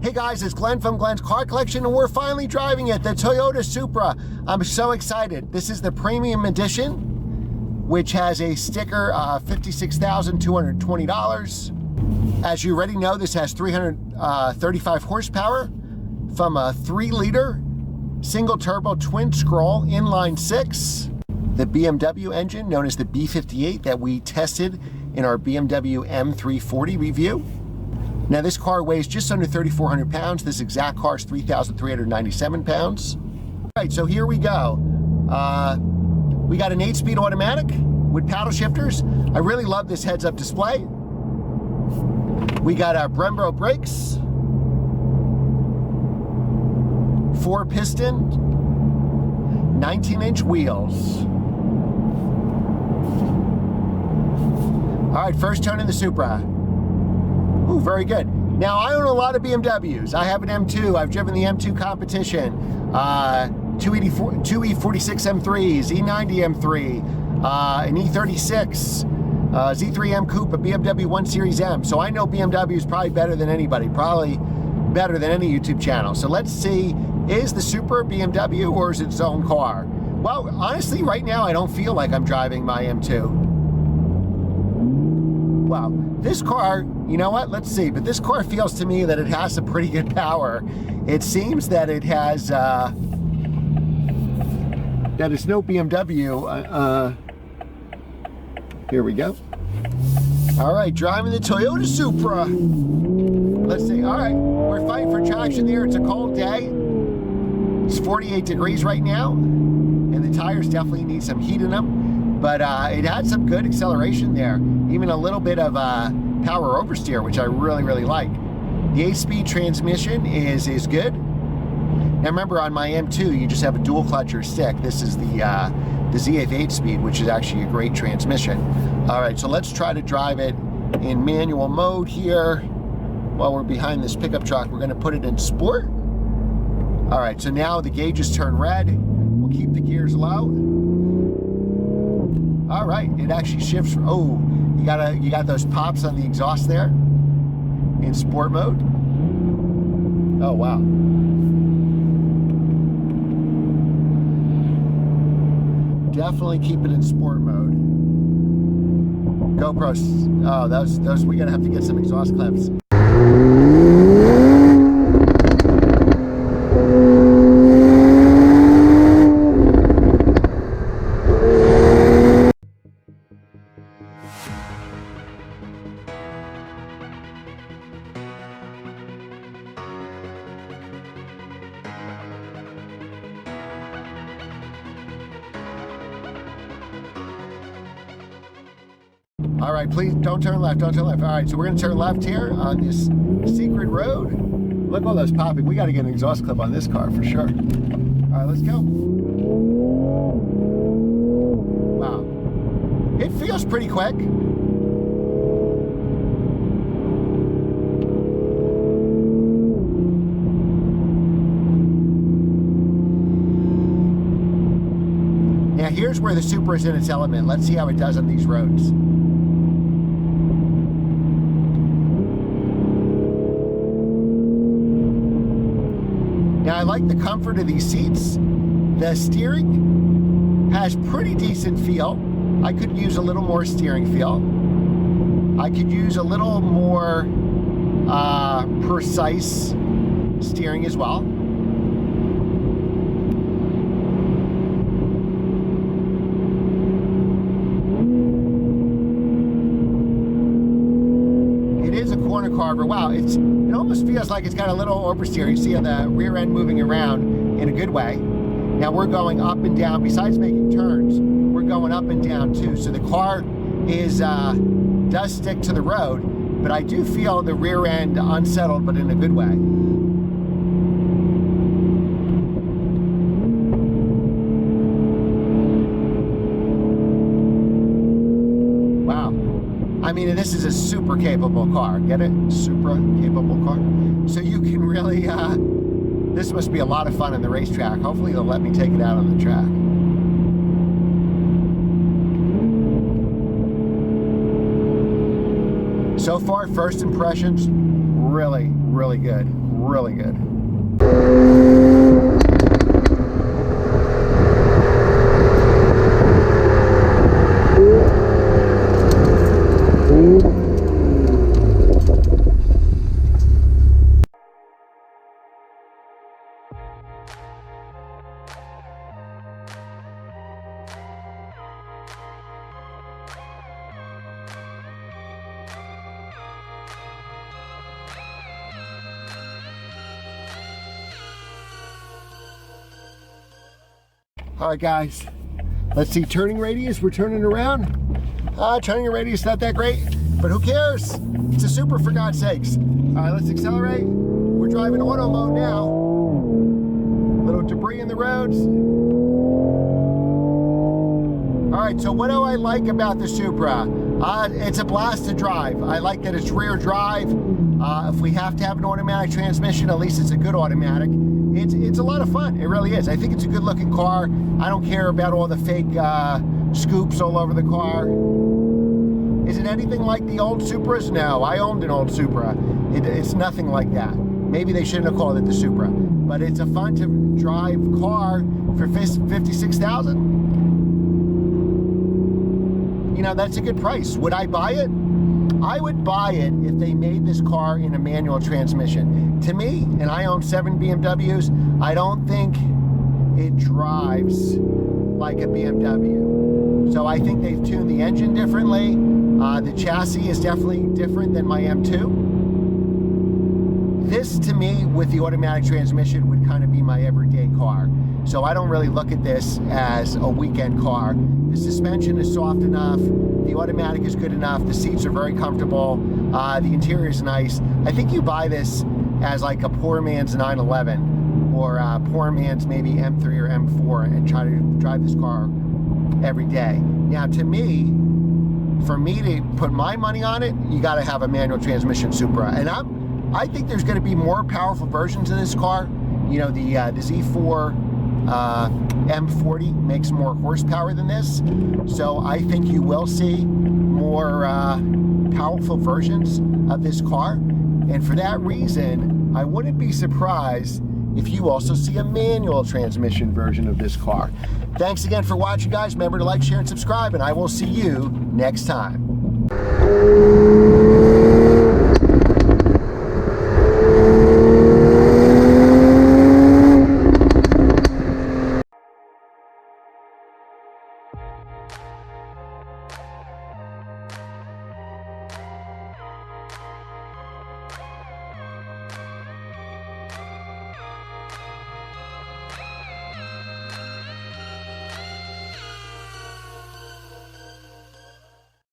Hey guys, it's Glenn from Glenn's Car Collection, and we're finally driving it, the Toyota Supra. I'm so excited. This is the premium edition, which has a sticker $56,220. As you already know, this has 335 horsepower from a 3-liter single turbo twin scroll inline 6. The BMW engine known as the B58 that we tested in our BMW M340 review. Now this car weighs just under 3,400 pounds. This exact car is 3,397 pounds. All right, so here we go. We got an 8-speed automatic with paddle shifters. I really love this heads-up display. We got our Brembo brakes, 4-piston, 19-inch wheels. All right, first turn in the Supra. Ooh, very good. Now, I own a lot of BMWs. I have an M2. I've driven the M2 competition, 2E46 M3s, E90 M3, an E36, Z3M Coupe, a BMW 1 Series M. So I know BMWs probably better than anybody, probably better than any YouTube channel. So let's see, is the Supra BMW or is it its own car? Well, honestly, right now, I don't feel like I'm driving my M2. Wow, this car, you know what, let's see, but this car feels to me that it has some pretty good power. It seems that it has, that it's no BMW. Here we go. All right, driving the Toyota Supra. Let's see, all right, we're fighting for traction there. It's a cold day. It's 48 degrees right now, and the tires definitely need some heat in them. But it had some good acceleration there. Even a little bit of power oversteer, which I really, really like. The 8-speed transmission is good. Now remember, on my M2, you just have a dual clutch or stick. This is the ZF 8-speed, which is actually a great transmission. All right, so let's try to drive it in manual mode here. While we're behind this pickup truck, we're gonna put it in sport. All right, so now the gauges turn red. We'll keep the gears low. All right, it actually shifts. Oh, you got those pops on the exhaust there in sport mode. Oh, wow. Definitely keep it in sport mode. GoPros, oh, those, we're gonna have to get some exhaust clips. All right, please don't turn left, don't turn left. All right, so we're gonna turn left here on this secret road. Look at all those popping. We gotta get an exhaust clip on this car for sure. All right, let's go. Wow, it feels pretty quick. Now here's where the Supra is in its element. Let's see how it does on these roads. Now I like the comfort of these seats. The steering has pretty decent feel. I could use a little more steering feel. I could use a little more precise steering as well. It is a corner carver. Wow, it almost feels like it's got a little oversteer. You see the rear end moving around in a good way. Now we're going up and down. Besides making turns, we're going up and down too. So the car does stick to the road, but I do feel the rear end unsettled, but in a good way. Wow. I mean, this is a super capable car. Get it? Super capable car. So you can really, this must be a lot of fun on the racetrack. Hopefully they'll let me take it out on the track. So far, first impressions, really, really good. Really good. All right, guys, let's see, turning radius, we're turning around. Turning radius not that great, but who cares? It's a Supra, for God's sakes. All right, let's accelerate. We're driving auto mode now. Little debris in the roads. All right, so what do I like about the Supra? It's a blast to drive. I like that it's rear drive. If we have to have an automatic transmission, at least it's a good automatic. It's a lot of fun. It really is. I think it's a good looking car. I don't care about all the fake scoops all over the car. Is it anything like the old Supras? No, I owned an old Supra. It's nothing like that. Maybe they shouldn't have called it the Supra, but it's a fun to drive car for $56,000. You know, that's a good price. Would I buy it? I would buy it if they made this car in a manual transmission. To me, and I own 7 BMWs, I don't think it drives like a BMW. So I think they've tuned the engine differently. The chassis is definitely different than my M2. This, to me, with the automatic transmission, would kind of be my everyday car. So I don't really look at this as a weekend car. The suspension is soft enough. The automatic is good enough. The seats are very comfortable. The interior is nice. I think you buy this as like a poor man's 911 or a poor man's maybe M3 or M4 and try to drive this car every day. Now, to me, for me to put my money on it, you got to have a manual transmission Supra. And I think there's going to be more powerful versions of this car. You know, the Z4 M40 makes more horsepower than this. So I think you will see more powerful versions of this car. And for that reason, I wouldn't be surprised if you also see a manual transmission version of this car. Thanks again for watching, guys. Remember to like, share, and subscribe, and I will see you next time.